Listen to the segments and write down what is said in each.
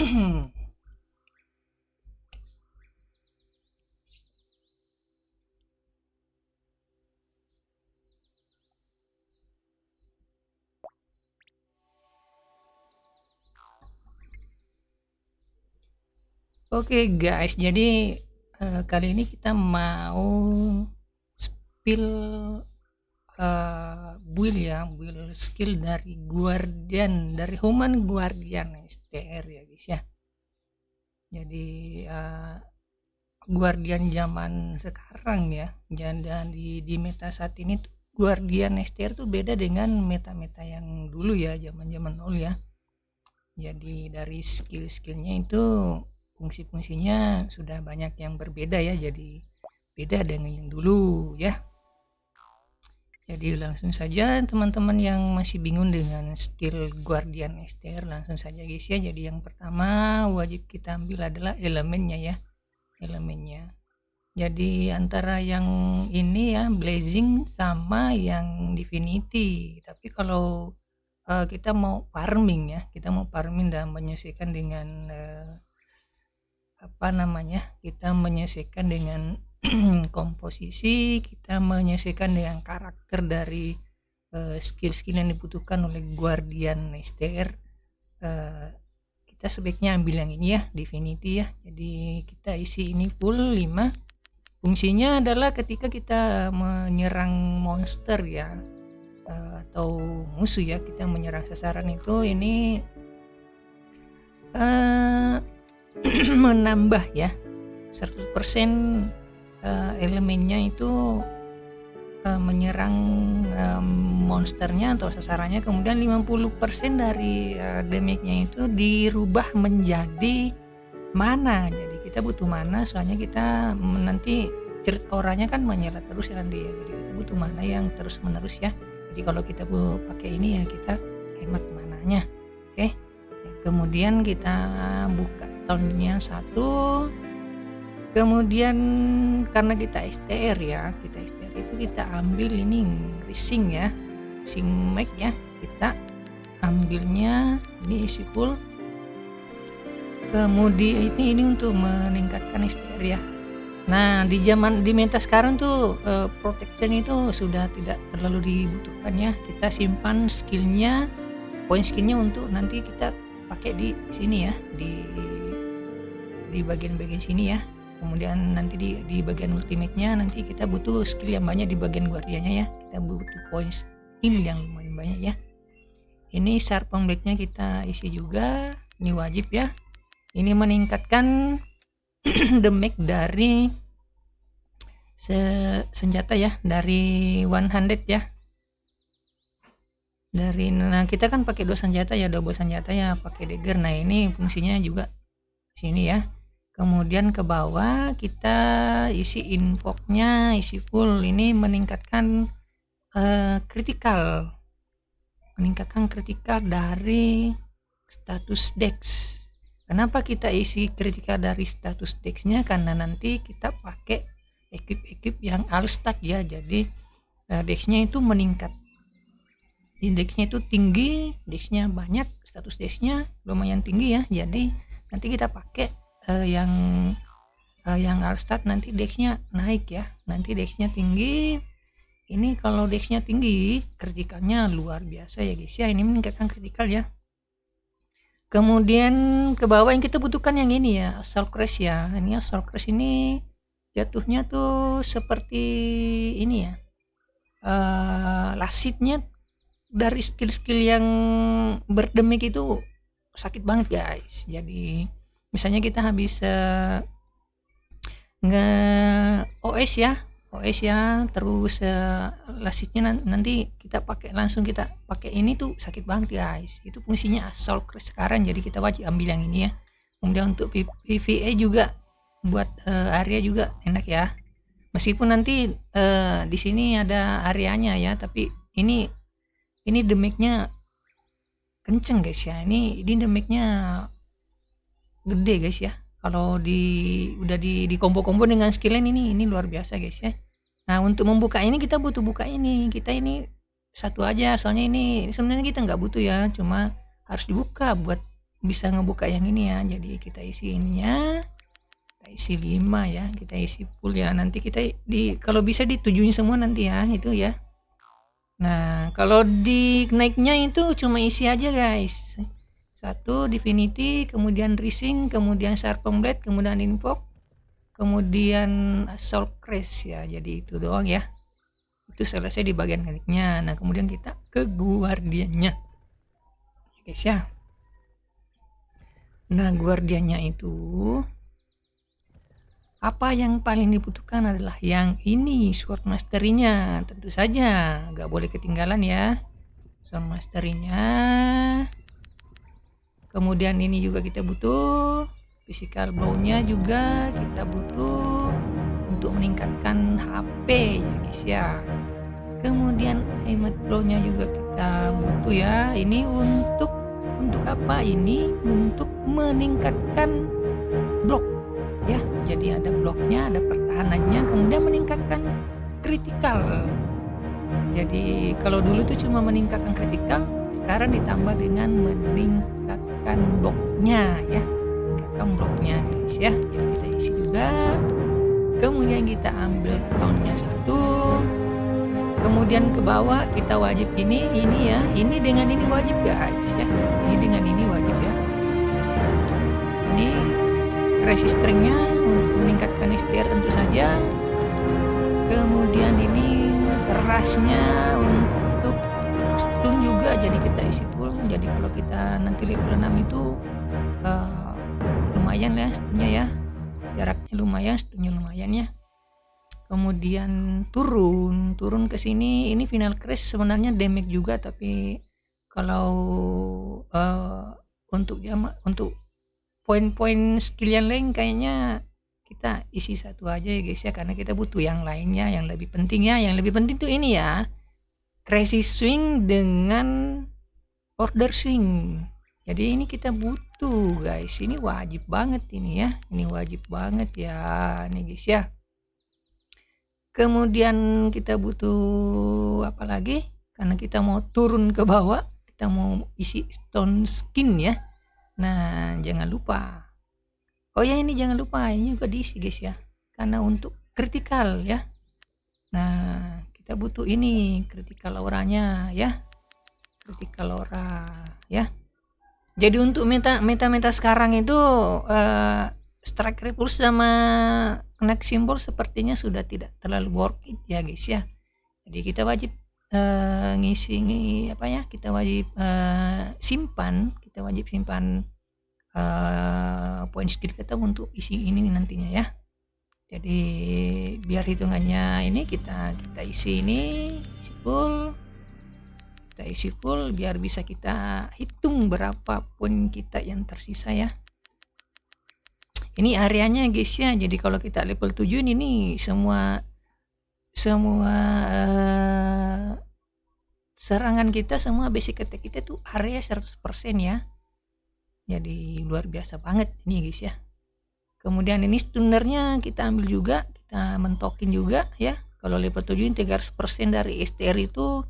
Oke guys, jadi kali ini kita mau spill build ya, build skill dari Guardian, dari Human Guardian STR ya guys ya. Jadi Guardian zaman sekarang ya, dan di meta saat ini tuh Guardian STR tuh beda dengan meta-meta yang dulu ya, zaman-zaman nol ya. Jadi dari skill-skillnya itu fungsi-fungsinya sudah banyak yang berbeda ya, jadi beda dengan yang dulu ya. Jadi langsung saja teman-teman yang masih bingung dengan skill Guardian STR, langsung saja guys ya. Jadi yang pertama wajib kita ambil adalah elemennya ya, elemennya. Jadi antara yang ini ya, Blazing sama yang Divinity. Tapi kalau kita mau farming ya, kita mau farming dan menyesuaikan dengan kita menyesuaikan dengan komposisi, kita menyesuaikan dengan karakter dari skill-skill yang dibutuhkan oleh Guardian STR. Kita sebaiknya ambil yang ini ya, Divinity ya. Jadi kita isi ini full 5. Fungsinya adalah ketika kita menyerang monster ya, atau musuh ya, kita menyerang sasaran itu ini menambah ya 100% elemennya itu menyerang monsternya atau sasarannya, kemudian 50% dari damage-nya itu dirubah menjadi mana. Jadi kita butuh mana, soalnya kita nanti orangnya kan menyerang terus ya nanti ya, jadi kita butuh mana yang terus menerus ya. Jadi kalau kita pakai ini ya kita hemat mananya. Oke. Kemudian kita buka tonnya 1. Kemudian karena kita STR ya, kita STR itu kita ambil ini rising ya, rising mag ya, kita ambilnya ini isi full. Kemudian ini untuk meningkatkan STR ya. Nah di meta sekarang tuh protection itu sudah tidak terlalu dibutuhkan ya. Kita simpan skillnya, poin skillnya untuk nanti kita pakai di sini ya, di bagian-bagian sini ya. Kemudian nanti di bagian ultimate-nya nanti kita butuh skill yang banyak di bagian guardiannya ya. Kita butuh poin skill yang lumayan banyak ya. Ini sharpen blade-nya kita isi juga, ini wajib ya. Ini meningkatkan damage dari senjata ya, dari 100 ya. Nah kita kan pakai 2 senjata ya, double senjata ya, pakai dagger. Nah ini fungsinya juga sini ya. Kemudian ke bawah kita isi invoke-nya isi full. Ini meningkatkan critical, meningkatkan critical dari status dex. Kenapa kita isi critical dari status dex-nya? Karena nanti kita pakai equip yang all stack ya, jadi dex-nya itu meningkat. Indeksnya itu tinggi, dexnya banyak, status dexnya lumayan tinggi ya. Jadi nanti kita pakai yang all start, nanti dexnya naik ya, nanti dexnya tinggi. Ini kalau dexnya tinggi, kritikalnya luar biasa ya guys ya. Ini meningkatkan kritikal ya. Kemudian ke bawah yang kita butuhkan yang ini ya, assault crash ya. Ini assault crash ini jatuhnya tuh seperti ini ya, lasitnya dari skill-skill yang berdemik itu sakit banget guys. Jadi misalnya kita habis OS ya, terus lasitnya nanti kita pakai ini tuh sakit banget guys. Itu fungsinya assault crash sekarang, jadi kita wajib ambil yang ini ya. Kemudian untuk PvE juga buat area juga enak ya. Meskipun nanti di sini ada areanya ya, tapi ini damage-nya kenceng guys ya. Ini damage-nya gede guys ya. Kalau udah di combo-combo dengan skill ini luar biasa guys ya. Nah untuk membuka ini kita butuh buka ini. Kita ini satu aja, soalnya ini sebenarnya kita nggak butuh ya, cuma harus dibuka buat bisa ngebuka yang ini ya. Jadi kita isi ininya, kita isi 5 ya, kita isi full ya. Nanti kita kalau bisa ditujuin semua nanti ya, itu ya. Nah, kalau di naiknya itu cuma isi aja guys. 1 Divinity, kemudian Rising, kemudian Sharpen Blade, kemudian Invoke, kemudian Assault Crash ya. Jadi itu doang ya. Itu selesai di bagian naiknya. Nah, kemudian kita ke guardiannya guys ya. Nah, guardiannya itu apa yang paling dibutuhkan adalah yang ini, Sword Mastery-nya. Tentu saja nggak boleh ketinggalan ya, Sword Mastery-nya. Kemudian ini juga kita butuh physical blow-nya, juga kita butuh untuk meningkatkan HP ya guys ya. Kemudian Aimant blow-nya juga kita butuh ya. Ini untuk apa? Ini untuk meningkatkan blok ya. Jadi ada bloknya, ada pertahanannya, kemudian meningkatkan kritikal. Jadi kalau dulu itu cuma meningkatkan kritikal, sekarang ditambah dengan meningkatkan bloknya ya. Meningkatkan bloknya guys ya. Jadi kita isi juga. Kemudian kita ambil tone-nya 1. Kemudian ke bawah kita wajib ini ya. Ini dengan ini wajib guys ya. Ini dengan ini wajib ya. Ini resistringnya untuk meningkatkan STR tentu saja. Kemudian ini kerasnya untuk stun juga, jadi kita isi full. Jadi kalau kita nanti level 6 itu lumayan ya stunnya ya. Jaraknya lumayan, stunnya lumayan ya. Kemudian turun ke sini, ini final crash sebenarnya damage juga, tapi kalau untuk poin-poin skill yang lain kayaknya kita isi 1 aja ya guys ya, karena kita butuh yang lainnya yang lebih penting ya. Yang lebih penting tuh ini ya, crazy swing dengan order swing. Jadi ini kita butuh guys, ini wajib banget ini ya, ini wajib banget ya nih guys ya. Kemudian kita butuh apa lagi, karena kita mau turun ke bawah, kita mau isi stone skin ya. Nah, jangan lupa, oh ya ini jangan lupa, ini juga diisi guys ya, karena untuk kritikal ya. Nah, kita butuh ini critical auranya ya, critical aura ya. Jadi untuk meta sekarang itu strike repulse sama connect symbol sepertinya sudah tidak terlalu worth it ya guys ya. Jadi kita wajib ngisi apa ya, kita wajib simpan poin skill kita untuk isi ini nantinya ya. Jadi biar hitungannya ini kita isi ini isi full biar bisa kita hitung berapa poin kita yang tersisa ya. Ini areanya guys ya. Jadi kalau kita level 7 ini semua serangan kita, semua basic attack kita tuh area 100% ya. Jadi luar biasa banget ini guys ya. Kemudian ini stunnernya kita ambil juga, kita mentokin juga ya. Kalau level 7 ini 300% dari STR itu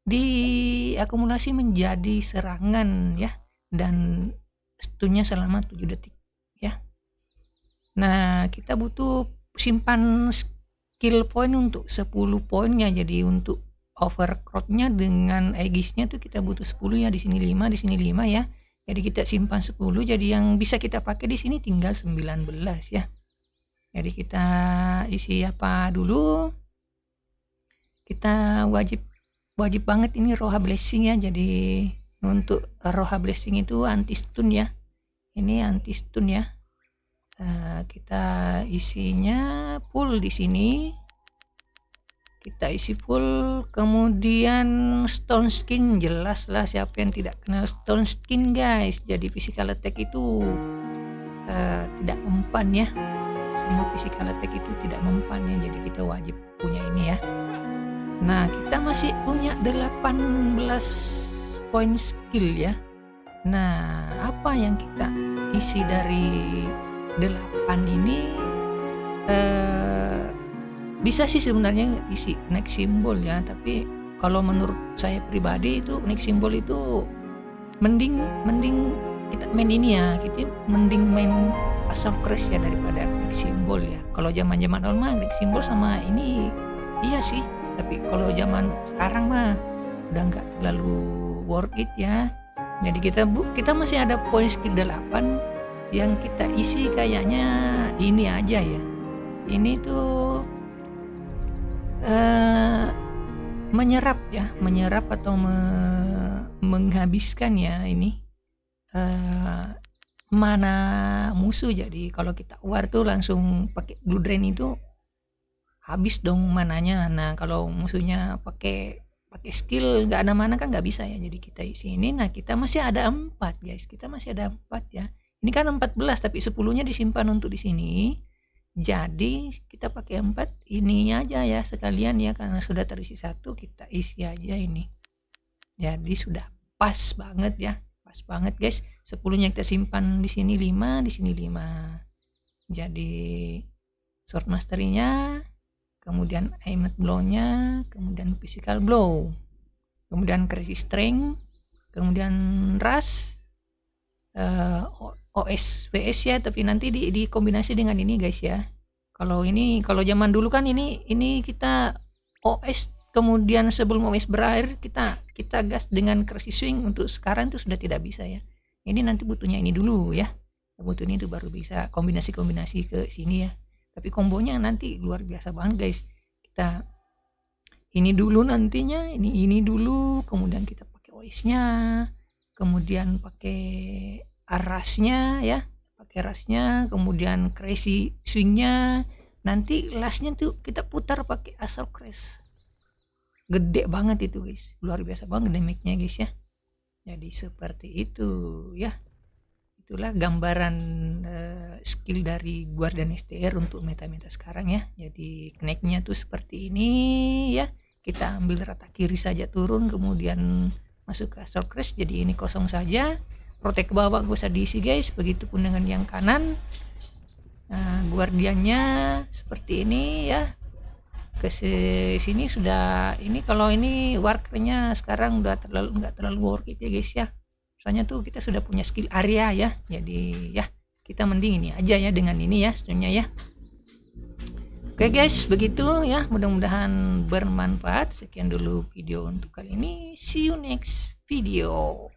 diakumulasi menjadi serangan ya, dan stunnya selama 7 detik ya. Nah, kita butuh simpan skill point untuk 10 poinnya. Jadi untuk overcrowdnya dengan Aegisnya tuh kita butuh 10 ya. Di sini 5, di sini 5 ya. Jadi kita simpan 10. Jadi yang bisa kita pakai di sini tinggal 19 ya. Jadi kita isi apa dulu? Kita wajib banget ini Roha Blessing ya. Jadi untuk Roha Blessing itu anti stun ya. Ini anti stun ya. Kita isinya full di sini. Kita isi full. Kemudian stone skin, jelas lah siapa yang tidak kenal stone skin guys. Jadi physical attack itu tidak mempan ya. Semua physical attack itu tidak mempan ya. Jadi kita wajib punya ini ya. Nah, kita masih punya 18 poin skill ya. Nah, apa yang kita isi dari 8 ini bisa sih sebenarnya isi next symbol ya, tapi kalau menurut saya pribadi itu next symbol itu mending kita main ini ya, kita mending main asal crash ya daripada klik simbol ya. Kalau zaman-zaman awal mah klik simbol sama ini iya sih, tapi kalau zaman sekarang mah udah nggak terlalu worth it ya. Jadi kita masih ada poin skill 8 yang kita isi kayaknya ini aja ya. Ini tuh menyerap atau menghabiskan ya ini mana musuh. Jadi kalau kita war tuh langsung pakai blue drain itu habis dong mananya. Nah kalau musuhnya pakai skill nggak ada mana kan nggak bisa ya. Jadi kita isi ini. Nah kita masih ada 4 guys, kita masih ada 4 ya. Ini kan 14 tapi 10-nya disimpan untuk di sini. Jadi kita pakai 4 ininya aja ya sekalian ya, karena sudah terisi 1 kita isi aja ini. Jadi sudah pas banget ya, pas banget guys. 10-nya kita simpan di sini 5, di sini 5. Jadi sword mastery-nya, kemudian aimless blow-nya, kemudian physical blow, kemudian crazy strength, kemudian rush, OS WS ya, tapi nanti dikombinasi dengan ini guys ya. Kalau zaman dulu kan ini kita OS, kemudian sebelum OS berakhir kita gas dengan crazy swing. Untuk sekarang itu sudah tidak bisa ya. Ini nanti butuhnya ini dulu ya. Butuh ini itu baru bisa kombinasi ke sini ya. Tapi kombonya nanti luar biasa banget guys. Kita ini dulu nantinya, ini dulu, kemudian kita pakai OS-nya, kemudian pakai arasnya ya, pakai rasnya, kemudian crazy swingnya, nanti lastnya tuh kita putar pakai asal crash. Gede banget itu guys, luar biasa banget damage-nya guys ya. Jadi seperti itu ya. Itulah gambaran skill dari Guardian STR untuk meta-meta sekarang ya. Jadi connect-nya tuh seperti ini ya. Kita ambil rata kiri saja turun, kemudian masuk ke assault crash. Jadi ini kosong saja. Protect ke bawah gak usah diisi guys. Begitupun dengan yang kanan. Nah, Guardiannya seperti ini ya. Ke sini sudah ini, kalau ini workernya sekarang udah nggak terlalu worth it ya guys ya. Soalnya tuh kita sudah punya skill area ya. Jadi ya kita mending ini aja ya dengan ini ya sebenarnya ya. Oke guys, begitu ya. Mudah-mudahan bermanfaat. Sekian dulu video untuk kali ini. See you next video.